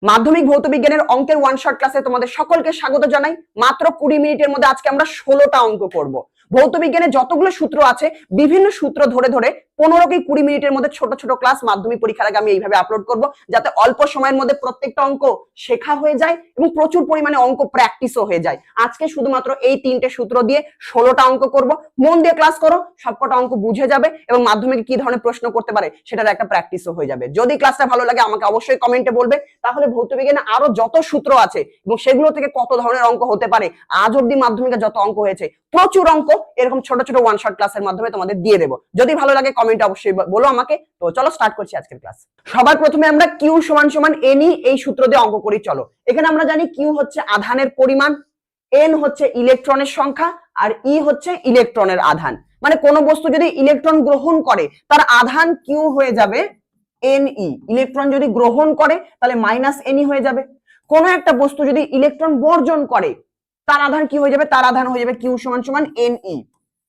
মাধ্যমিক ভৌত বিজ্ঞানের অঙ্কের ওয়ান শট ক্লাসে তোমাদের সকলকে স্বাগত জানাই। মাত্র 20 মিনিটের মধ্যে আজকে আমরা 16টা অঙ্ক করব। ভৌত বিজ্ঞানের যতগুলো সূত্র আছে বিভিন্ন সূত্র ধরে ধরে 15 কি 20 মিনিটের মধ্যে ছোট ছোট ক্লাস মাধ্যমিক পরীক্ষার আগে আমি এইভাবে আপলোড করব, যাতে অল্প সময়ের মধ্যে প্রত্যেকটা অঙ্ক শেখা হয়ে যায় এবং প্রচুর পরিমাণে অঙ্ক প্র্যাকটিসও হয়ে যায়। আজকে শুধুমাত্র এই 3টে সূত্র দিয়ে 16টা অঙ্ক করব। মন দিয়ে ক্লাস করো, সবকটা অঙ্ক বুঝে যাবে এবং মাধ্যমিকে কি ধরনের প্রশ্ন করতে পারে সেটার একটা প্র্যাকটিসও হয়ে যাবে। যদি ক্লাসটা ভালো লাগে আমাকে অবশ্যই কমেন্টে বলবে, তাহলে ভৌত বিজ্ঞানে আরো যত সূত্র আছে এবং সেগুলো থেকে কত ধরনের অঙ্ক হতে পারে, আজ অব্দি মাধ্যমিকে যত অঙ্ক হয়েছে প্রচুর অঙ্ক এরকম ছোট ছোট ওয়ান শট ক্লাসের মাধ্যমে তোমাদের দিয়ে দেবো। যদি ভালো লাগে কমেন্টে অবশ্যই বলো আমাকে। তো চলো স্টার্ট করছি আজকের ক্লাস। সবার প্রথমে আমরা কিউ সমান সমান এন এই সূত্র দিয়ে অঙ্ক করি। চলো, এখানে আমরা জানি কিউ হচ্ছে আধানের পরিমাণ, এন হচ্ছে ইলেকট্রনের সংখ্যা আর ই হচ্ছে ইলেকট্রনের আধান। মানে কোন বস্তু যদি ইলেকট্রন গ্রহণ করে তার আধান কিউ হয়ে যাবে এন ই, ইলেকট্রন যদি গ্রহণ করে তাহলে মাইনাস এন ই হয়ে যাবে। কোন একটা বস্তু যদি ইলেকট্রন বর্জন করে তার আধান কি হয়ে যাবে, তার আধান হয়ে যাবে কিউ সমান সমান এন ই,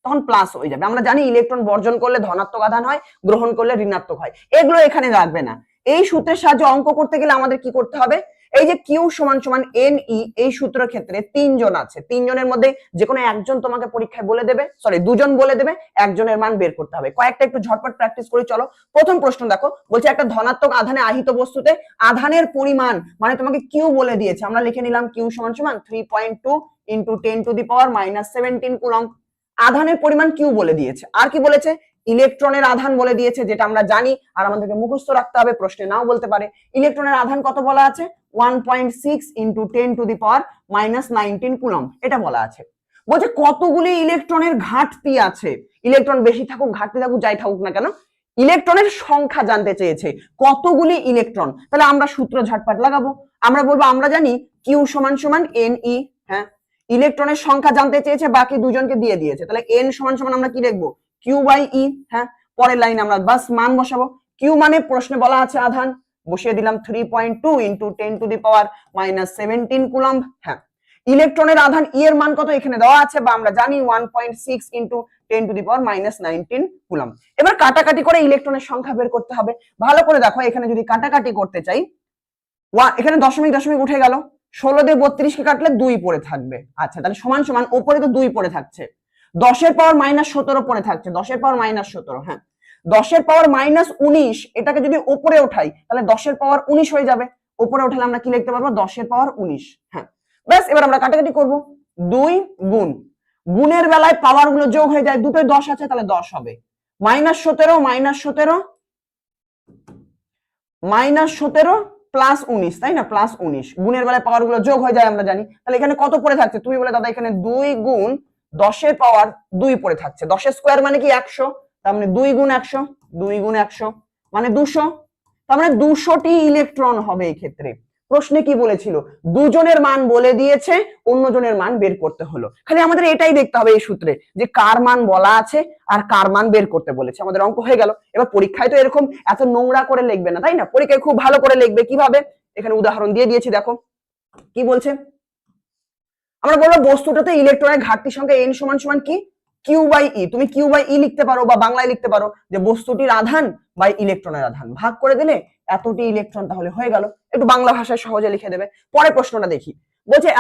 তখন প্লাস হয়ে যাবে। আমরা জানি ইলেকট্রন বর্জন করলে ধনাত্মক আধান হয়, গ্রহণ করলে ঋণাত্মক হয়। এগুলো এখানে রাখবে না। এই সূত্রের সাহায্যে অঙ্ক করতে গেলে আমাদের কি করতে হবে, এই যে কিউ সমান সমান এন ই, এই সূত্রের ক্ষেত্রে তিনজন আছে, তিনজনের মধ্যে যে কোনো একজন তোমাকে পরীক্ষায় বলে দেবে, দুজন বলে দেবে, একজনের মান বের করতে হবে। কয়েকটা একটু ঝটপট প্র্যাকটিস করি। চলো, প্রথম প্রশ্ন দেখো, বলছে একটা ধনাত্মক আধানে আহিত বস্তুতে আধানের পরিমাণ, মানে তোমাকে কিউ বলে দিয়েছে, আমরা লিখে নিলাম কিউ সমান সমান 3.2 ইন্টু 10⁻⁻17 কুলম্ব। আধানের পরিমাণ কিউ বলে দিয়েছে। আর কি বলেছে, ইলেকট্রনের আধান বলে দিয়েছে, যেটা আমরা জানি আর আমাদেরকে মুখস্থ রাখতে হবে, প্রশ্নে নাও বলতে পারে। ইলেকট্রনের আধান কত বলা আছে, 1.6 ইন্টু 10⁻⁻19 কুলম্ব, এটা বলা আছে। বলছে কতগুলি ইলেকট্রনের ঘাটতি আছে, ইলেকট্রন বেশি থাকুক ঘাটতি থাকুক যাই থাকুক না কেন, ইলেকট্রনের সংখ্যা জানতে চেয়েছে, কতগুলি ইলেকট্রন। তাহলে আমরা সূত্র ঝটপট লাগাবো। আমরা বলবো আমরা জানি কিউ সমান সমান এন ই, হ্যাঁ, ইলেকট্রনের সংখ্যা জানতে চেয়েছে, বাকি দুজনকে দিয়ে দিয়েছে, তাহলে এন সমান সমান আমরা কি লিখবো, কিউ বাই ই। হ্যাঁ, পরের লাইনে আমরা বাস মান বসাবো। কিউ মানে প্রশ্নে বলা আছে আধান, বসিয়ে দিলাম 3.2 ইন্টু 10⁻⁻17 কুলম্ব। হ্যাঁ, ইলেকট্রনের আধান ই এর মান কত এখানে দেওয়া আছে, বা আমরা জানি 1.6 ইন্টু 10⁻⁻19 কুলম্ব। এবার কাটাকাটি করে ইলেকট্রনের সংখ্যা বের করতে হবে। ভালো করে দেখো, এখানে যদি কাটাকাটি করতে চাই, এখানে দশমিক দশমিক উঠে গেল, 16 দিয়ে 32 কে কাটলে 2 পড়ে থাকবে। আচ্ছা, তাহলে সমান সমান উপরে তো 2 পড়ে থাকছে, 10 পাওয়ার -17 পড়ে থাকছে, 10 পাওয়ার -17, হ্যাঁ, 10 পাওয়ার -19, এটাকে যদি উপরে উঠাই তাহলে 10 পাওয়ার 19 হয়ে যাবে। উপরে উঠালে আমরা কি লিখতে পারবো, 10 পাওয়ার 19। হ্যাঁ, ব্যাস, এবার আমরা কাটাকাটি করব। 2 গুণ, গুণের বেলায় পাওয়ার গুলো যোগ হয়ে যায়, দুটোই 10 আছে তাহলে 10 হবে। -17 -17 প্লাস 19, তাই না, প্লাস 19, গুণের বেলায় পাওয়ার গুলো যোগ হয়ে যায় আমরা জানি। তাহলে এখানে কত পড়ে থাকছে, তুমি বলে দাদা এখানে 2 গুণ 10 পাওয়ার 2 পড়ে থাকছে। 10 স্কয়ার মানে কি 100, তার মানে 2 গুণ 100, 2 গুণ 100 মানে 200, তার মানে 200টি ইলেকট্রন হবে এই ক্ষেত্রে। প্রশ্নে কি বলেছিল, দুজনের মান বলে দিয়েছে, অন্যজনের মান বের করতে হলো। খালি আমাদের এটাই দেখতে হবে এই সূত্রে, যে কার মান বলা আছে আর কার মান বের করতে বলেছে, আমাদের অঙ্ক হয়ে গেল। এবার পরীক্ষায় তো এরকম এত নোংরা করে লিখবে না, তাই না, পরীক্ষায় খুব ভালো করে লিখবে। কিভাবে, এখানে উদাহরণ দিয়ে দিয়েছি, দেখো কি বলছে। আমরা বলবো বস্তুটাতে ইলেকট্রনের ঘাটতি সংখ্যা n সমান সমান কি, কিউ বাই ই। তুমি কিউ বাই ই লিখতে পারো বা বাংলায় লিখতে পারো যে বস্তুটির আধান বাই ইলেকট্রনের আধান, ভাগ করে দিলে এতটি ইলেকট্রন, তাহলে হয়ে গেল। একটু বাংলা ভাষায় সহজে লিখে দেবে। পরের প্রশ্নটা দেখি, বলছে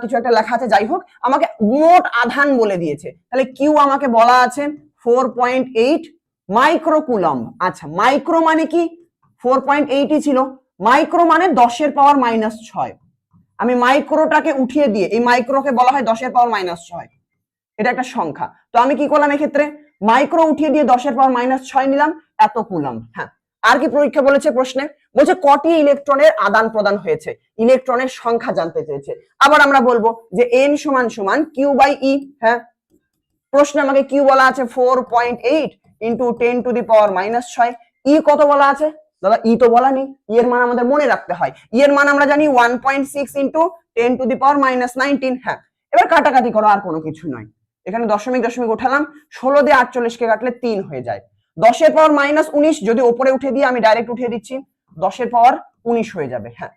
কিছু একটা লেখা আছে, যাই হোক, আমাকে মোট আধান বলে দিয়েছে। তাহলে কিউ আমাকে বলা আছে 4.8 মাইক্রো কুলম্ব। আচ্ছা, মাইক্রো মানে কি, 4.8ই ছিল, মাইক্রো মানে 10 পাওয়ার -6। আমি মাইক্রোটাকে উঠিয়ে দিয়ে, এই মাইক্রোকে বলা হয় 10 পাওয়ার -6, এটা একটা সংখ্যা। তো আমি কি করলাম, এক্ষেত্রে মাইক্রো উঠিয়ে দিয়ে 10 পাওয়ার -6 নিলাম, এত কুলম্ব। হ্যাঁ, আর কি পরীক্ষা বলেছে প্রশ্নে, বলছে কটি ইলেকট্রনের আদান প্রদান হয়েছে, ইলেকট্রনের সংখ্যা জানতে চেয়েছে। আবার আমরা বলবো যে n সমান সমান কিউ বাই ই। হ্যাঁ, প্রশ্নে আমাকে কিউ বলা আছে 4.8 ইন্টু 10⁻⁻6, ই কত বলা আছে, দাদা ই তো বলা নেই, ই এর মান আমাদের মনে রাখতে হয়। ই এর মান আমরা জানি 1.6 ইন্টু 10⁻⁻19। হ্যাঁ, এবার কাটাকাটি করো, আর কোনো কিছু নয়। এখানে দশমিক দশমিক উঠালাম, 16 দিয়ে 48 কে কাটলে 3 হয়ে যায়। 10 পাওয়ার -19 যদি উপরে উঠে দিয়ে, আমি ডাইরেক্ট উঠিয়ে দিচ্ছি, 10 পাওয়ার 19 হয়ে যাবে। হ্যাঁ,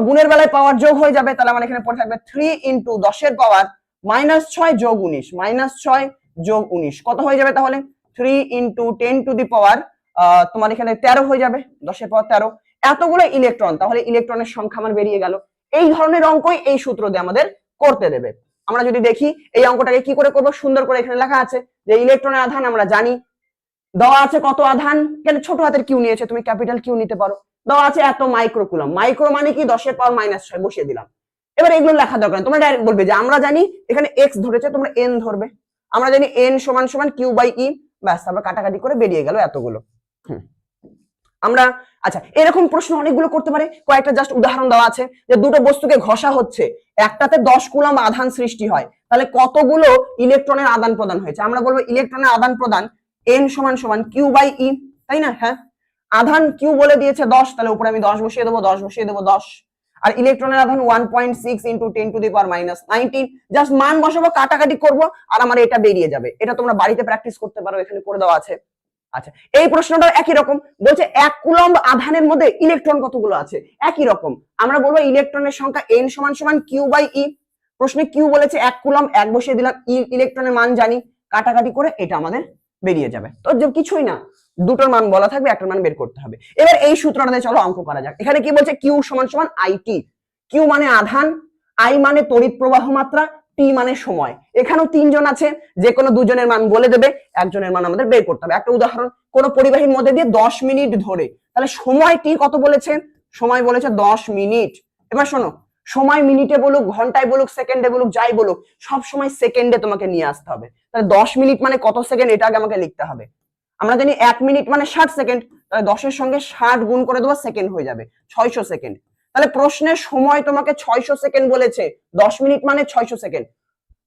গুণের বেলায় পাওয়ার যোগ হয়ে যাবে, তাহলে আমার এখানে পড়ে থাকবে 3 ইন্টু 10 পাওয়ার -6 যোগ 19, -6 যোগ 19 কত হয়ে যাবে, তাহলে 3 ইন্টু 10 টু দি পাওয়ার তোমার এখানে 13 হয়ে যাবে, 10 পাওয়ার 13। এতগুলো ইলেকট্রন, তাহলে ইলেকট্রনের সংখ্যা আমার বেরিয়ে গেল। এই ধরনের অঙ্কই এই সূত্র দিয়ে আমাদের করতে দেবে। আমরা যদি দেখি এই অঙ্কটাকে কি করে করব, সুন্দর করে এখানে লেখা আছে যে ইলেকট্রনের আধান আমরা জানি, দেওয়া আছে কত আধান, কেন ছোট হাতের কিউ নিয়েছে, তুমি ক্যাপিটাল কিউ নিতে পারো। দেওয়া আছে এত মাইক্রোকুলম, মাইক্রো মানে কি 10⁻⁻⁶ বসিয়ে দিলাম। এবার এগুলো লেখা দরকার নেই, তোমরা ডাইরেক্ট বলবে যে আমরা জানি এখানে এক্স ধরেছে, তোমরা এন ধরবে। আমরা জানি এন সমান সমান কিউ বাই ই, ব্যাস, তারপর কাটাকাটি করে বেরিয়ে গেল এতগুলো। আমরা আচ্ছা এরকম প্রশ্ন অনেকগুলো করতে পারে। কয়েকটা জাস্ট উদাহরণ দেওয়া আছে যে দুটো বস্তুকে ঘষা হচ্ছে, একটাতে 10 কুলম্ব আধান সৃষ্টি হয়, তাহলে কতগুলো ইলেকট্রনের আদান প্রদান হয়েছে। আমরা বলবো ইলেকট্রনের আদান প্রদান এন সমান সমান কিউ বাই ই, তাই না? হ্যাঁ, আধান কিউ বলে দিয়েছে 10, তাহলে উপরে আমি 10 বসিয়ে দেবো, 10 বসিয়ে দেবো 10। আর ইলেকট্রনের আধান 1.6 ইন্টু 10⁻⁻⁹। জাস্ট মান বসাবো, কাটাকাটি করব, আর আমার এটা বেরিয়ে যাবে। এটা তোমরা বাড়িতে প্র্যাকটিস করতে পারো, এখানে করে দেওয়া আছে। আচ্ছা, এই প্রশ্নটা একই রকম, বলছে 1 কুলম্ব আধানের মধ্যে ইলেকট্রন কতগুলো আছে, একই রকম। আমরা বলবো ইলেকট্রনের সংখ্যা n সমান সমান কিউ বাই ই। প্রশ্নে কিউ বলেছে 1 কুলম্ব, 1 বসিয়ে দিলাম, ই ইলেকট্রনের মান জানি, কাটাকাটি করে এটা আমাদের বেরিয়ে যাবে। তো কিছুই না, দুটোর মান বলা থাকবে, একটার মান বের করতে হবে। এবার এই সূত্রটাতে চলো অঙ্ক করা যাক। এখানে কি বলছে, কিউ সমান সমান আইটি। কিউ মানে আধান, আই মানে তড়িৎ প্রবাহ মাত্রা, টি মানে সময়। এখানেও তিনজন আছে, যে কোনো দুজনের মান বলে দেবে, একজনের মান আমাদের বের করতে হবে। একটা উদাহরণ, কোন পরিবাহীর মধ্যে দিয়ে 10 মিনিট ধরে, তাহলে সময় টি কত বলেছে, সময় বলেছে 10 মিনিট। এবার শোনো, সময় মিনিটে বলুক, ঘন্টায় বলুক, সেকেন্ডে বলুক, যাই বলুক, সব সময় সেকেন্ডে তোমাকে নিয়ে আসতে হবে। তাহলে 10 মিনিট মানে কত সেকেন্ড, এটা আগে আমাকে লিখতে হবে। আমরা জানি 1 মিনিট মানে 60 সেকেন্ড, তাহলে 10 এর সঙ্গে 60 গুণ করে দেবো, সেকেন্ড হয়ে যাবে 600 সেকেন্ড। তাহলে প্রশ্নের সময় তোমাকে 600 সেকেন্ড বলেছে, 10 মিনিট মানে 600 সেকেন্ড।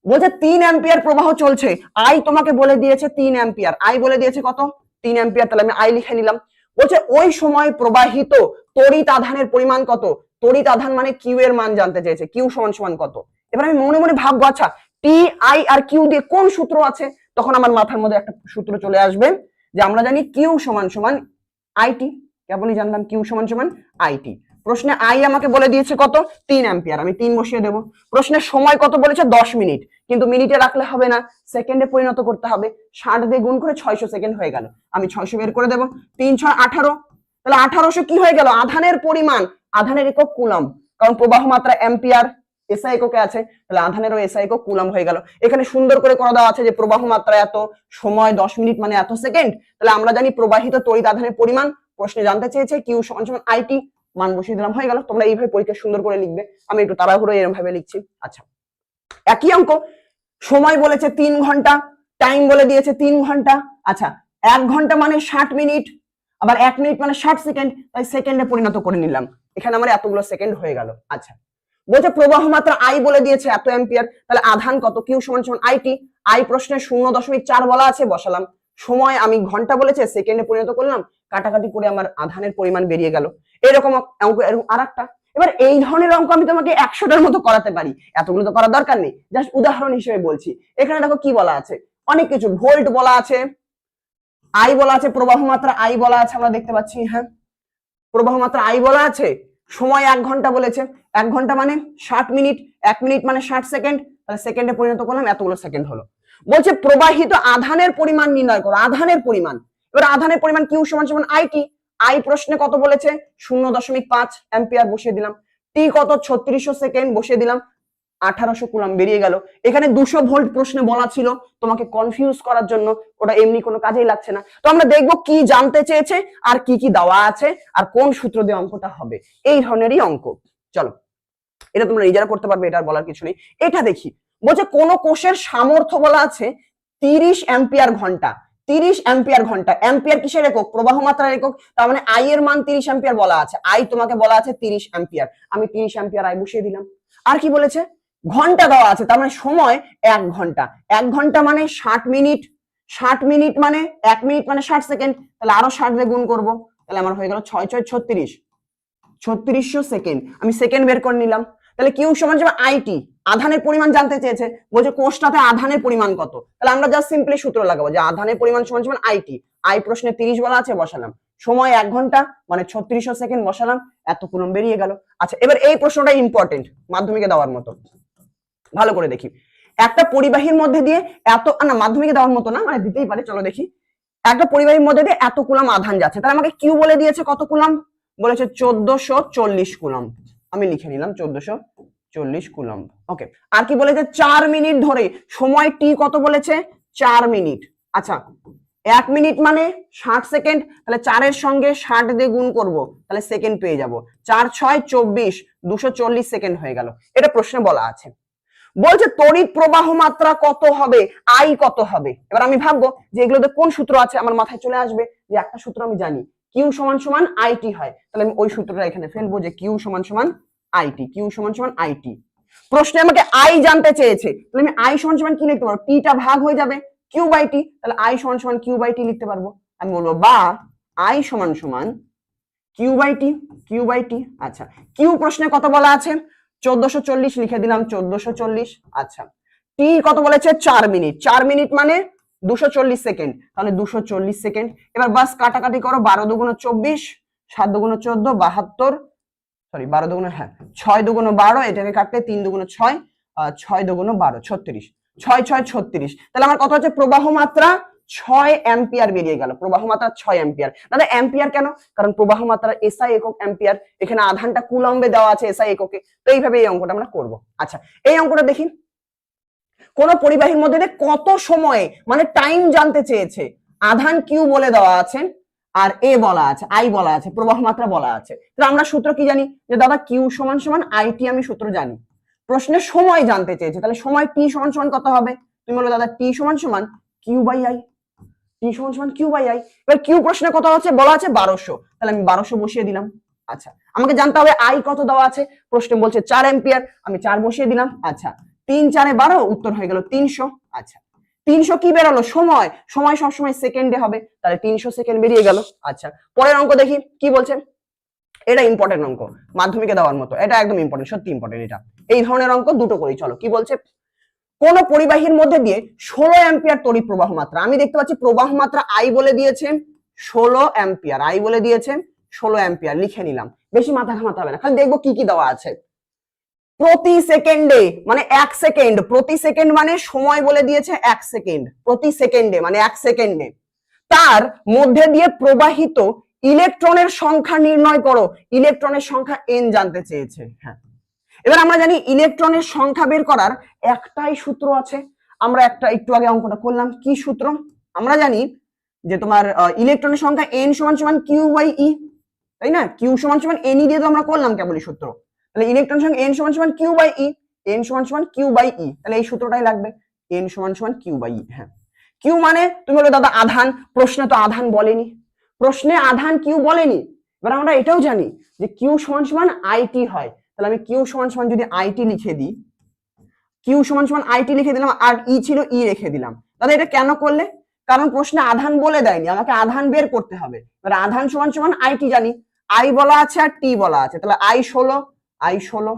বলছে 3 অ্যাম্পিয়ার প্রবাহ চলছে, আই তোমাকে বলে দিয়েছে 3 অ্যাম্পিয়ার, আই বলে দিয়েছে কত, 3 অ্যাম্পিয়ার, তাহলে আমি আই লিখে নিলাম। বলছে ওই সময় প্রবাহিত তড়িৎ আধানের পরিমাণ কত, তড়িৎ আধান মানে কিউ এর মান জানতে চেয়েছে, কিউ সমান সমান কত। এবার আমি মনে মনে ভাববো, আচ্ছা টি আই আর কিউ দিয়ে কোন সূত্র আছে, তখন আমার মাথার মধ্যে একটা সূত্র চলে আসবে যে আমরা জানি কিউ সমান সমান আইটি, কেবলই জানলাম কিউ সমান সমান আইটি। প্রশ্নে আই আমাকে বলে দিয়েছে কত, 3 অ্যাম্পিয়ার, আমি 3 বসিয়ে দেবো। প্রশ্নের সময় কত বলেছে, 10 মিনিট, কিন্তু মিনিটে রাখলে হবে না, সেকেন্ডে পরিণত করতে হবে। 60 দিয়ে গুণ করে 600 সেকেন্ড হয়ে গেল, আমি 600 বের করে দেবো। 3 6 18, তাহলে 1800 কি হয়ে গেল, আধানের পরিমাণ, আধানের একক কুলম্ব, কারণ প্রবাহ মাত্রা অ্যাম্পিয়ার, এসআই এককে আছে, তাহলে আধানেরও এসআই একক কুলম্ব হয়ে গেল। এখানে সুন্দর করে করা দেওয়া আছে যে প্রবাহ মাত্রা এত, সময় 10 মিনিট মানে এত সেকেন্ড, তাহলে আমরা জানি প্রবাহিত তড়িৎ আধানের পরিমাণ। প্রশ্নে জানতে চেয়েছে কিউ সমান সমান আইটি, মান বসিয়ে দিলাম, হয়ে গেল। তোমরা এইভাবে পরীক্ষা সুন্দর করে লিখবে, আমি একটু তাড়াহুড়ো এরকম ভাবে লিখছি। আচ্ছা, একই অঙ্ক, সময় বলেছে 3 ঘন্টা, টাইম বলে দিয়েছে 3 ঘন্টা। আচ্ছা, 1 ঘন্টা মানে 60 মিনিট, আবার 1 মিনিট মানে 60 সেকেন্ড, তাই সেকেন্ডে পরিণত করে নিলাম। এখানে আমার এতগুলো সেকেন্ড হয়ে গেল। আচ্ছা, বলছে প্রবাহ মাত্রা আই বলে দিয়েছে এত অ্যাম্পিয়ার, তাহলে আধান কত, কিউ সমান সমান আইটি। আই প্রশ্নে 0.4 বলা আছে, বসালাম। সময় আমি ঘন্টা বলেছে, সেকেন্ডে পরিণত করলাম, কাটাকাটি করে আমার আধানের পরিমাণ বেরিয়ে গেল। এরকম অঙ্ক আরেকটা। এবার এই ধরনের অঙ্ক আমি তোমাকে 100টার মতো করাতে পারি, এতগুলো তো করার দরকার নেই, জাস্ট উদাহরণ হিসেবে বলছি। এখানে দেখো কি বলা আছে, অনেক কিছু, ভোল্ট বলা আছে, আই বলা আছে, প্রবাহ মাত্রা আই বলা আছে, আমরা দেখতে পাচ্ছি। হ্যাঁ, প্রবাহ মাত্রা আই বলা আছে, সময় 1 ঘন্টা বলেছে, 1 ঘন্টা মানে 60 মিনিট, 1 মিনিট মানে 60 সেকেন্ড, তাহলে সেকেন্ডে পরিণত করলাম, এতগুলো সেকেন্ড হলো। বলছে প্রবাহিত আধানের পরিমাণ নির্ণয় করো, আধানের পরিমাণ। এবার আধানের পরিমাণ কিউ সমান সমান আইটি, আই প্রশ্নে কত বলেছে, 0.5 অ্যাম্পিয়ার, বসিয়ে দিলাম। টি কত, 3600 সেকেন্ড, বসিয়ে দিলাম। 1800 কুলম্ব বেরিয়ে গেল। এখানে 200 ভোল্ট প্রশ্নে বলা ছিল, তোমাকে কনফিউজ করার জন্য, ওটা এমনি কোনো কাজেই লাগছে না। তো আমরা দেখবো কি জানতে চেয়েছে, আর কি কি দেওয়া আছে, আর কোন সূত্র দিয়ে অঙ্কটা হবে, এই ধরনেরই অঙ্ক। চলো, এটা তোমরা নিজেরা করতে পারবে, এটা বলার কিছু নেই। এটা দেখি, বলছে কোন কোষের সামর্থ্য বলা আছে 30 অ্যাম্পিয়ার ঘন্টা। 30 অ্যাম্পিয়ার ঘন্টা, অ্যাম্পিয়ার কিসের একক, প্রবাহ মাত্রার একক, তার মানে আই এর মান 30 অ্যাম্পিয়ার বলা আছে, আই তোমাকে বলা আছে 30 অ্যাম্পিয়ার, আমি 30 অ্যাম্পিয়ার আই বসিয়ে দিলাম। আর কি বলেছে, ঘন্টা দেওয়া আছে, তার মানে সময় 1 ঘন্টা, 1 ঘন্টা মানে 60 মিনিট, 60 মিনিট মানে 1 মিনিট মানে 60 সেকেন্ড, তাহলে আরো 60 দিয়ে গুণ করবো, তাহলে আমার হয়ে গেল 6 6 36, 3600 সেকেন্ড, আমি সেকেন্ড বের করে নিলাম। তাহলে কিউ সমান সমান আইটি, আধানের পরিমাণ জানতে চেয়েছে, বলছে কোষটাতে আধানের পরিমাণ কত, তাহলে আমরা জাস্ট সিম্পলি সূত্র লাগাবো যে আধানের পরিমাণ সমান সমান আইটি, আই প্রশ্নে 30 বলা আছে, বসালাম। সময় 1 ঘন্টা মানে 3600 সেকেন্ড, বসালাম, এত কুলম্ব বেরিয়ে গেল। আচ্ছা, এবার এই প্রশ্নটা ইম্পর্টেন্ট, মাধ্যমিকে দেওয়ার মতো, ভালো করে দেখি। একটা পরিবাহীর মধ্যে দিয়ে এত, না মাধ্যমিকে দেওয়ার মতো না, মানে দিতেই পারে, চলো দেখি। একটা পরিবাহীর মধ্যে দিয়ে এত কুলম্ব আধান যাচ্ছে, তাহলে আমাকে কিউ বলে দিয়েছে কত কুলম্ব, বলেছে 1440 কুলম্ব, আমি লিখে নিলাম 1440 কুলম্ব। ওকে, আর কি বলেছে 4 মিনিট ধরে, সময় টি কত বলেছে 4 মিনিট। আচ্ছা 1 মিনিট মানে 60 সেকেন্ড, তাহলে 4 এর সঙ্গে 60 দিয়ে গুণ করব, তাহলে সেকেন্ড পেয়ে যাব। 4 6 24, 240 সেকেন্ড হয়ে গেল। এটা প্রশ্নে বলা আছে। বলছে তড়িৎ প্রবাহ মাত্রা কত হবে, আই কত হবে। এবার আমি ভাববো যে এগুলোতে কোন সূত্র আছে, আমার মাথায় চলে আসবে যে একটা সূত্র আমি জানি, কিউ সমান সমান আইটি হয়, তাহলে আমি ওই সূত্রটা এখানে ফেলবো যে কিউ সমান সমান আইটি, কিউ সমান সমান আইটি। প্রশ্নে আমাকে আই জানতে চেয়েছে, তাহলে আমি আই সমান সমান কি লিখতে পারবো, টিটা ভাগ হয়ে যাবে কিউ বাই টি, তাহলে আই সমান সমান কিউ বাই টি লিখতে পারবো। আমি বলবো বা আই সমান সমান Q by T, Q by T. আচ্ছা কিউ প্রশ্নে কত বলা আছে 1440, লিখে দিলাম 1440। আচ্ছা টি কত বলেছে 4 মিনিট, 4 মিনিট মানে 240 সেকেন্ড, তাহলে 240 সেকেন্ড। এবার বাস কাটাকাটি করো, 12 দুগুণ 24, 7 দুগুণ 14, 72, সরি 12 দুগুণ, হ্যাঁ 6 দুগুণ 12, এটাকে কাটলে 3 দুগুণ 6, 6 দুগুণ 12, 36, 6 6 36। তাহলে আমার কত হচ্ছে প্রবাহ মাত্রা 6 অ্যাম্পিয়ার বেরিয়ে গেল, প্রবাহ মাত্রা 6 অ্যাম্পিয়ার। দাদা অ্যাম্পিয়ার কেন, কারণ প্রবাহ মাত্রা এসআই একক অ্যাম্পিয়ার, এখানে আধানটা কুলম্বে দেওয়া আছে এসআই এককে, তো এইভাবে এই অঙ্কটা আমরা করব। আচ্ছা এই অঙ্কটা দেখি, কোন পরিবাহীর মধ্যে কত সময়ে, মানে টাইম জানতে চেয়েছে, আধান কিউ বলে দেওয়া আছে আর এ বলা আছে, আই বলা আছে, প্রবাহ মাত্রা বলা আছে। তাহলে আমরা সূত্র কি জানি যে দাদা কিউ সমান সমান আইটি, আমি সূত্র জানি। প্রশ্নে সময় জানতে চেয়েছে, তাহলে সময় টি সমান সমান কত হবে, তুমি বলো দাদা টি সমান সমান কিউ বাই আই, টি সমান সমান কিউ বাই আই। এবার কিউ প্রশ্নে কত আছে বলা আছে 1200, তাহলে আমি 1200 বসিয়ে দিলাম। আচ্ছা আমাকে জানতে হবে আই কত দেওয়া আছে, প্রশ্নে বলছে 4 অ্যাম্পিয়ার, আমি 4 বসিয়ে দিলাম। আচ্ছা 3 4 12, উত্তর হয়ে গেল 300। আচ্ছা 300 কি বেরোলো, সময়, সময় সবসময় সেকেন্ডে হবে, তাহলে 300 সেকেন্ড বেরিয়ে গেল। আচ্ছা পরের অঙ্ক দেখি কি বলছে, এটা ইম্পর্টেন্ট অঙ্ক, মাধ্যমিকে দেওয়ার মতো, এটা একদম ইম্পর্টেন্ট, সত্যি ইম্পর্টেন্ট। এটা এই ধরনের অঙ্ক দুটো করি, চলো কি বলছে। কোন পরিবাহীর মধ্যে দিয়ে 16 অ্যাম্পিয়ার তড়িৎ প্রবাহ মাত্রা, আমি দেখতে পাচ্ছি প্রবাহ মাত্রা আই বলে দিয়েছেন 16 অ্যাম্পিয়ার, আই বলে দিয়েছেন 16 অ্যাম্পিয়ার, লিখে নিলাম, বেশি মাথা ঘামাতে হবে না, খালি দেখবো কি কি দেওয়া আছে। প্রতি সেকেন্ডে মানে 1 সেকেন্ড, প্রতি সেকেন্ড মানে সময় বলে দিয়েছে 1 সেকেন্ড, প্রতি সেকেন্ডে মানে 1 সেকেন্ডে তার মধ্যে দিয়ে প্রবাহিত ইলেকট্রনের সংখ্যা নির্ণয় করো, ইলেকট্রনের সংখ্যা এন জানতে চেয়েছে। হ্যাঁ এবার আমরা জানি ইলেকট্রনের সংখ্যা বের করার একটাই সূত্র আছে, আমরা একটা একটু আগে অঙ্কটা করলাম, কি সূত্র আমরা জানি যে তোমার ইলেকট্রনের সংখ্যা এন সমান সমান কিউ বাই ই, তাই না, কিউ সমান সমান এন ই দিয়ে তো আমরা করলাম কেবলই সূত্র, তাহলে ইলেকট্রন সংখ্যা এন সমান সমান কিউ বাই ই, এন সমান সমান কিউ বাই ই, তাহলে এই সূত্রটাই লাগবে, এন সমান সমান কিউ বাই ই। হ্যাঁ কিউ মানে তুমি বলো দাদা আধান, প্রশ্নে তো আধান বলেনি, প্রশ্নে আধান কিউ বলেনি। এবার আমরা এটাও জানি যে কিউ সমান সমান আইটি হয়, তাহলে আমি কিউ সমান সমান যদি আইটি লিখে দিই, কিউ সমান সমান আইটি লিখে দিলাম, আর ই ছিল ই রেখে দিলাম। দাদা এটা কেন করলে, কারণ প্রশ্নে আধান বলে দেয়নি, আমাকে আধান বের করতে হবে। এবার আধান সমান সমান আইটি জানি, আই বলা আছে আর টি বলা আছে, তাহলে আই 16, আই 16,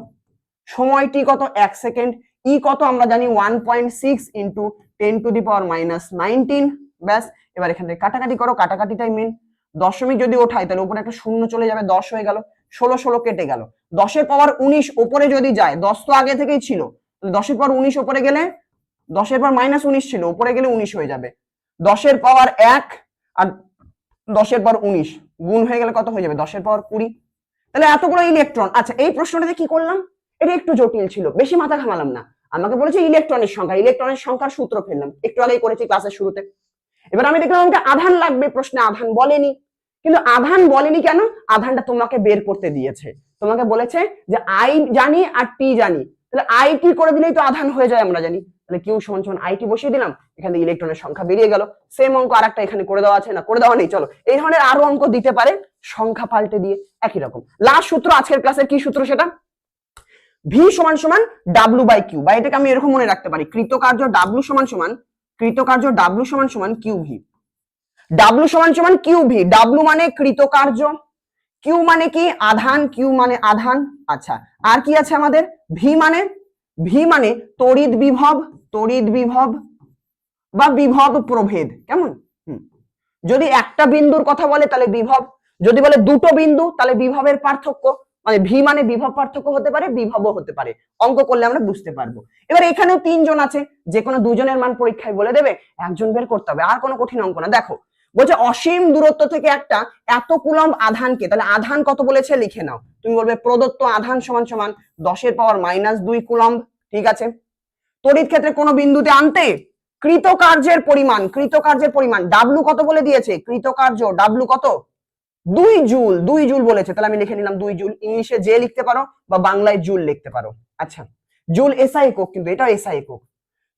সময় টি কত 1 সেকেন্ড, ই কত আমরা জানি 1.6 into 10 to the power minus 19, ব্যাস। এবার এখান থেকে কাটাকাটি করো, কাটাকাটিটাই মেন, দশমিক যদি ওঠাই তাহলে উপরে একটা শূন্য চলে যাবে, 10 হয়ে গেল, 16 16 কেটে গেল, 10 এর পাওয়ার 19 উপরে যদি যায়, 10 তো আগে থেকেই ছিল, 10 এর পাওয়ার 19 উপরে গেলে, 10 এর পাওয়ার মাইনাস 19 ছিল, উপরে গেলে 19 হয়ে যাবে, 10 এর পাওয়ার 1 আর 10 এর পাওয়ার 19 গুণ হয়ে গেলে কত হয়ে যাবে, 10 এর পাওয়ার 20। তাহলে এতগুলো ইলেকট্রন। আচ্ছা এই প্রশ্নটাতে কি করলাম, এটা একটু জটিল ছিল, বেশি মাথা ঘামালাম না, আমাকে বলেছে ইলেকট্রনের সংখ্যা, ইলেকট্রনের সংখ্যার সূত্র ফেললাম, একটু আগেই করেছি ক্লাসের শুরুতে। এবার আমি দেখলাম আমাকে আধান লাগবে, প্রশ্নে আধান বলেনি, কিন্তু আধান বলেনি কেন, আধানটা তোমাকে বের করতে দিয়েছে, তোমাকে বলেছে যে আই জানি আর টি জানি, তাহলে আইটি করে দিলেই তো আধান হয়ে যায় আমরা জানি, তাহলে কিউ সমান সমান আইটি বসিয়ে দিলাম, এখানে ইলেকট্রনের সংখ্যা বেরিয়ে গেল। সেম অঙ্ক আরেকটা এখানে করে দেওয়া আছে, না করে দেওয়া নেই, চলো এই ধরনের আরো অঙ্ক দিতে পারে সংখ্যা পাল্টে দিয়ে একই রকম। লাস্ট সূত্র আজকের ক্লাসের কি সূত্র, সেটা ভি সমান সমান ডাব্লু বাই কিউ, বা এটাকে আমি এরকম মনে রাখতে পারি, কৃতকার্য ডাব্লু সমান সমান, কৃতকার্য ডাব্লু সমান সমান কিউ ভি, ডাব্লু সমান সমান কিউ ভি, ডাব্লু মানে কৃতকার্য, কিউ মানে কি আধান, কিউ মানে আধান। আচ্ছা আর কি আছে আমাদের, ভি মানে, ভি মানে তড়িৎ বিভব, তড়িৎ বিভব বা বিভব প্রভেদ, কেমন, যদি একটা বিন্দুর কথা বলে তাহলে বিভব, যদি বলে দুটো বিন্দু তাহলে বিভবের পার্থক্য, মানে ভি মানে বিভব পার্থক্য হতে পারে, বিভবও হতে পারে, অঙ্ক করলে আমরা বুঝতে পারবো। এবার এখানেও 3 জন আছে, যে কোনো দুজনের মান পরীক্ষায় বলে দেবে, একজন বের করতে হবে, আর কোনো কঠিন অঙ্ক না। দেখো বলছে অসীম দূরত্ব থেকে একটা এত কুলম্ব আধানকে, তাহলে আধান কত বলেছে লিখে নাও। তুমি বলবে প্রদত্ত আধান সমান সমান 10⁻⁻2 কুলম্ব। ঠিক আছে, তড়িৎ ক্ষেত্রে কোন বিন্দুতে আনতে কৃতকার্যের পরিমাণ ডাব্লু কত বলে দিয়েছে, কৃতকার্য ডাব্লু কত 2 জুল, 2 জুল বলেছে, তাহলে আমি লিখে নিলাম 2 জুল। ইংলিশে জে লিখতে পারো বা বাংলায় জুল লিখতে পারো। আচ্ছা, জুল এসআই একক, কিন্তু এটা এসআই একক।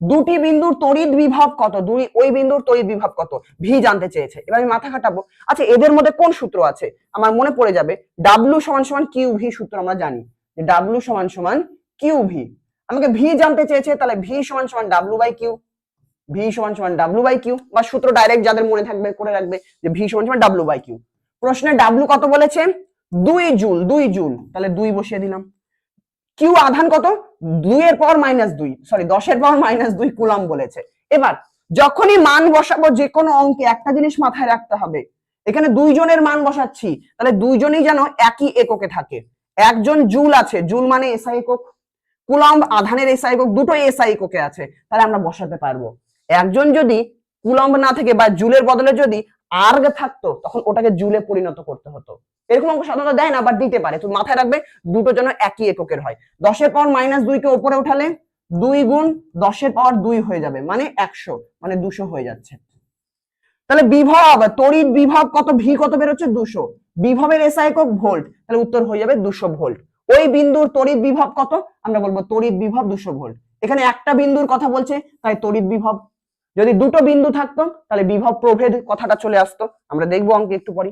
দুটি বিন্দুর তড়িৎ বিভব কত, ওই বিন্দুর তড়িৎ বিভব কত ভি জানতে চেয়েছে। এবার আমি মাথা খাটাবো, আচ্ছা এদের মধ্যে কোন সূত্র আছে, আমার মনে পড়ে যাবে ডাব্লু সমান সমান কিউ ভি সূত্র আমরা জানি যে ডাব্লু সমান সমান কিউ ভি। আমাকে ভি জানতে চেয়েছে, তাহলে ভি সমান সমান ডাব্লু বাই কিউ, ভি সমান সমান ডাব্লু বাই কিউ, বা সূত্র ডাইরেক্ট যাদের মনে থাকবে করে রাখবে যে ভি সমান সমান ডাব্লু বাই কিউ। প্রশ্নে ডাব্লু কত বলেছে 2 জুল, 2 জুল, তাহলে 2 বসিয়ে দিলাম। কিউ আধান কত 10⁻2 কুলম্ব বলেছে। এবার যখনই মান বসাবো যে কোনো অঙ্কে একটা জিনিস মাথায় রাখতে হবে, এখানে দুইজনের মান বসাচ্ছি, তাহলে দুইজনই যেন একই এককে থাকে। একজন জুল আছে, জুল মানে এসআই একক, কুলম্ব আধানের এসআই একক, দুটোই এসআই এককে আছে, তাহলে আমরা বসাতে পারবো। একজন যদি কুলম্ব না থেকে বা জুলের বদলে যদি আর্গ থাকতো, তখন ওটাকে জুলে পরিণত করতে হতো। এরকম অঙ্ক সাধারণত দেয় না, বাট দিতে পারে। তুমি মাথায় রাখবে দুটো যেন একই এককের হয়। 10⁻2 কে উপরে উঠালে 2 গুণ 10⁻2 হয়ে যাবে, মানে 100, মানে 200 হয়ে যাচ্ছে। তাহলে বিভব, তড়িৎ বিভব কত, ভি কত বেরোচ্ছে 200, বিভবের এসআই একক ভোল্ট, তাহলে উত্তর হয়ে যাবে 200 ভোল্ট। ওই বিন্দুর তড়িৎ বিভব কত, আমরা বলবো তড়িৎ বিভব 200 ভোল্ট। এখানে একটা বিন্দুর কথা বলছে, তাই তড়িৎ বিভব। যদি দুটো বিন্দু থাকতো তাহলে বিভব প্রভেদ কথাটা চলে আসতো, আমরা দেখবো অঙ্কে একটু পরে।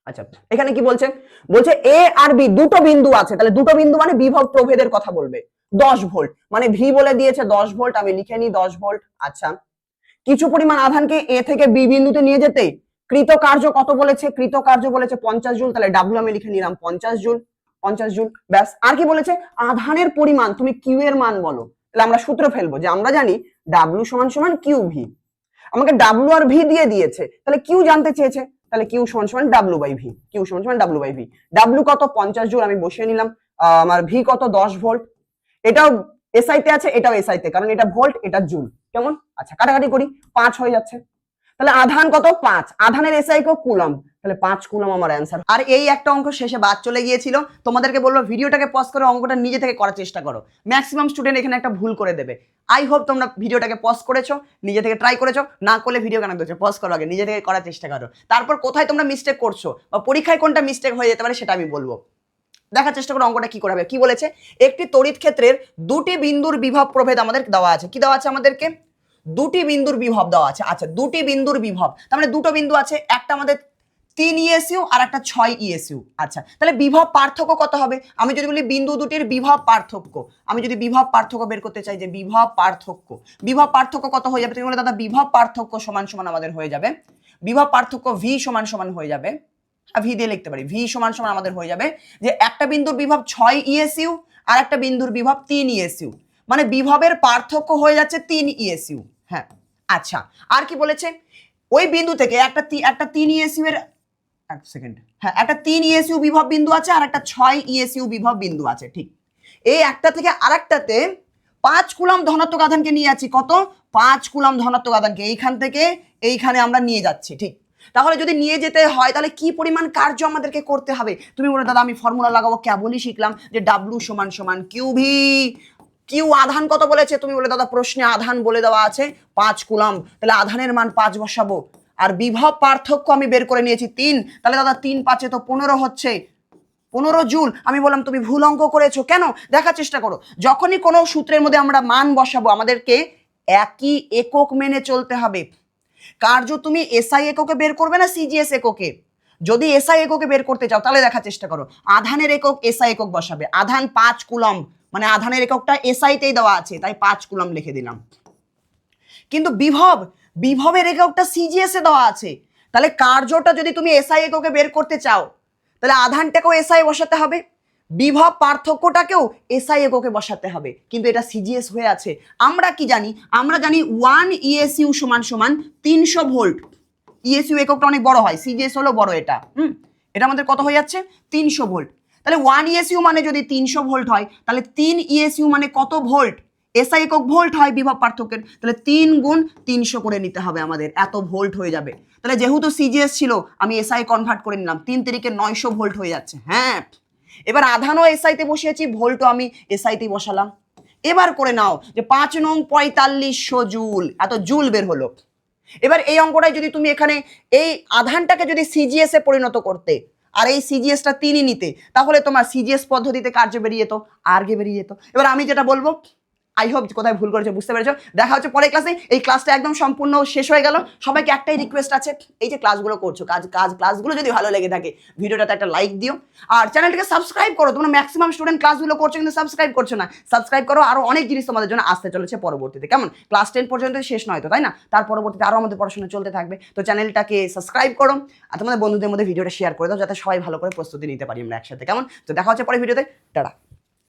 আচ্ছা, এখানে কি বলছে, বলছে এ আর বি দুটো বিন্দু আছে, তাহলে দুটো বিন্দু মানে বিভব প্রভেদের কথা বলবে। 10 ভোল্ট মানে ভি বলে দিয়েছে 10 ভোল্ট, আমি লিখে নিই 10 ভোল্ট। আচ্ছা, কিছু পরিমাণ আধানকে এ থেকে বি বিন্দুতে নিয়ে যেতে কৃতকার্য কত বলেছে, কৃতকার্য বলেছে 50 জুল, তাহলে ডাব্লিউ আমি লিখে নিলাম 50 জুল, 50 জুল। ব্যাস। আর কি বলেছে, আধানের পরিমাণ তুমি কিউ এর মান বলো। তাহলে আমরা সূত্র ফেলবো যে আমরা জানি ডাব্লিউ সমান সমান কিউ ভি, আমাকে ডাব্লিউ আর ভি দিয়ে দিয়েছে, তাহলে কিউ জানতে চেয়েছে, তাহলে কিউ সমান সমান ডাব্লিউ বাই ভি, কিউ সমান সমান ডাব্লিউ বাই ভি। ডাব্লিউ কত 50 জুল, আমি বসিয়ে নিলাম। আমার ভি কত 10 ভোল্ট, এটাও এসআই তে আছে, এটাও এসআই তে, কারণ এটা ভোল্ট এটা জুল। কেমন? আচ্ছা, কাটাকাটি করি, 5 হয়ে যাচ্ছে। তাহলে আধান কত 5, আধানের এসআই কত কুলম্ব, তাহলে 5 কুলম্ব আমার অ্যান্সার। আর এই একটা অঙ্ক শেষে বাদ চলে গিয়েছিল, তোমাদেরকে বলবো ভিডিওটাকে পজ করে অঙ্কটা নিজে থেকে করার চেষ্টা করো। ম্যাক্সিমাম স্টুডেন্ট এখানে একটা ভুল করে দেবে। আই হোপ তোমরা ভিডিওটাকে পজ করেছো, নিজে থেকে ট্রাই করেছো, না করলে ভিডিও কেন দেখছো, পজ করো আগে, নিজে থেকে করার চেষ্টা করো। তারপর কোথায় তোমরা মিস্টেক করছো বা পরীক্ষায় কোনটা মিস্টেক হয়ে যেতে পারে সেটা আমি বলবো। দেখার চেষ্টা করো অঙ্কটা কি করে হবে। কি বলেছে, একটি তড়িৎ ক্ষেত্রের দুটি বিন্দুর বিভব প্রভেদ আমাদের দেওয়া আছে। কি দেওয়া আছে আমাদেরকে, দুটি বিন্দুর বিভব দেওয়া আছে। আচ্ছা, দুটি বিন্দুর বিভব, তার মানে দুটো বিন্দু আছে, একটা আমাদের 3 ইএসইউ আর একটা 6 ইএসইউ। আচ্ছা, তাহলে বিভব পার্থক্য কত হবে, আমি যদি বলি বিন্দু দুটির বিভব পার্থক্য, আমি যদি বিভব পার্থক্য বের করতে চাই যে বিভব পার্থক্য কত হয়ে যাবে, তুমি বলে দাদা বিভব পার্থক্য সমান সমান আমাদের হয়ে যাবে, বিভব পার্থক্য ভি সমান সমান হয়ে যাবে, ভি দিয়ে লিখতে পারি, ভি সমান সমান আমাদের হয়ে যাবে যে একটা বিন্দুর বিভব 6 ইএসইউ আর একটা বিন্দুর বিভব 3 ইএসইউ, মানে বিভবের পার্থক্য হয়ে যাচ্ছে 3 ইএসইউ। হ্যাঁ, আচ্ছা, আর কি বলেছে, ওই বিন্দু থেকে একটা 3 ইএসইউ এর এক সেকেন্ড, হ্যাঁ একটা 3 ইএসইউ বিভব বিন্দু আছে আর একটা 6 ইএসইউ বিভব বিন্দু আছে। ঠিক, এই একটা থেকে আরেকটাতে 5 কুলম্ব ধনাত্মক আধানকে নিয়ে যাচ্ছি। কত, 5 কুলম্ব ধনাত্মক আধানকে এইখান থেকে এইখানে আমরা নিয়ে যাচ্ছি। ঠিক, তাহলে যদি নিয়ে যেতে হয় তাহলে কি পরিমাণ কার্য আমাদেরকে করতে হবে। তুমি বলে দাদা আমি ফর্মুলা লাগাবো, কেবলই শিখলাম যে ডাব্লু সমান সমান কিউ ভি। কিউ আধান কত বলেছে, তুমি বলে দাদা প্রশ্নে আধান বলে দেওয়া আছে 5 কুলম্ব, তাহলে আধানের মান 5 বসাবো। আর বিভব পার্থক্য আমি বের করে নিয়েছি 3, তাহলে দাদা 3 5 তো 15 হচ্ছে, 15 জুল। আমি বললাম তুমি ভুল অঙ্ক করেছো কেন, দেখার চেষ্টা করো। যখনই কোনো সূত্রের মধ্যে আমরা মান বসাবো আমাদেরকে একই একক মেনে চলতে হবে। কার্য তুমি এসআই এককে বের করবে না সিজিএস এককে, যদি এসআই এককে বের করতে চাও তাহলে দেখার চেষ্টা করো, আধানের একক এসআই একক বসাবে। আধান 5 কুলম্ব, মানে আধানের এককটা এসআই তেই দেওয়া আছে, তাই 5 কুলম্ব লিখে দিলাম। কিন্তু বিভবের এককটা সিজিএস এ দেওয়া আছে, তাহলে কার্যটা যদি তুমি এসআই এককে বের করতে চাও তাহলে আধানটাকেও এসআই বসাতে হবে, বিভব পার্থক্যটাকেও এসআই এককে বসাতে হবে, কিন্তু এটা সিজিএস হয়ে আছে। আমরা কি জানি, আমরা জানি 1 ইএসইউ সমান সমান 300 ভোল্ট। ইএসইউ এককটা অনেক বড় হয়, সিজিএস হলো বড়, এটা এটা আমাদের কত হয়ে যাচ্ছে 300 ভোল্ট। তাহলে 1 ইএসইউ মানে যদি 300 ভোল্ট হয় তাহলে 3 ইএসইউ মানে কত ভোল্ট, এসআই একক ভোল্ট হয় বিভব পার্থক্যের, তাহলে 3 গুণ 300 করে নিতে হবে আমাদের, এত ভোল্ট হয়ে যাবে। তাহলে যেহেতু সিজিএস ছিল আমি এসআই কনভার্ট করে নিলাম, 3 তিরিকে 900 ভোল্ট হয়ে যাচ্ছে। হ্যাঁ, এবার আধানও এসআইতে বসিয়েছি, ভোল্টও আমি এসআইতেই বসালাম। এবার করে নাও যে 5 নং 4500 জুল, এত জুল বের হলো। এবার এই অঙ্কটাই যদি তুমি এখানে এই আধানটাকে যদি সিজিএস এ পরিণত করতে আর এই সিজিএসটা 3ই নিতে, তাহলে তোমার সিজিএস পদ্ধতিতে কার্য বেরিয়ে যেত, আরগে বেরিয়ে যেত। এবার আমি যেটা বলবো, আই হোপ কোথায় ভুল করেছো বুঝতে পেরেছো। দেখা হচ্ছে পরের ক্লাসে। এই ক্লাসটা একদম সম্পূর্ণ শেষ হয়ে গেল। সবাইকে একটাই রিকোয়েস্ট আছে, এই যে ক্লাসগুলো করছো, ক্লাসগুলো যদি ভালো লেগে থাকে ভিডিওটাতে একটা লাইক দিও, আর চ্যানেলটাকে সাবস্ক্রাইব করো। তোমরা ম্যাক্সিমাম স্টুডেন্ট ক্লাসগুলো করছো কিন্তু সাবস্ক্রাইব করছো না। সাবস্ক্রাইব করো, আরো অনেক জিনিস তোমাদের জন্য আসতে চলেছে পরবর্তীতে। কেমন, ক্লাস 10 পর্যন্ত শেষ নয় তো, তাই না? তার পরবর্তীতে আরো আমাদের পড়াশোনা চলতে থাকবে। তো চ্যানেলটাকে সাবস্ক্রাইব করো আর তোমাদের বন্ধুদের মধ্যে ভিডিওটা শেয়ার করে দাও, যাতে সবাই ভালো করে প্রস্তুতি নিতে পারি আমরা একসাথে। কেমন, তো দেখা হচ্ছে পরের ভিডিওতে। টাটা।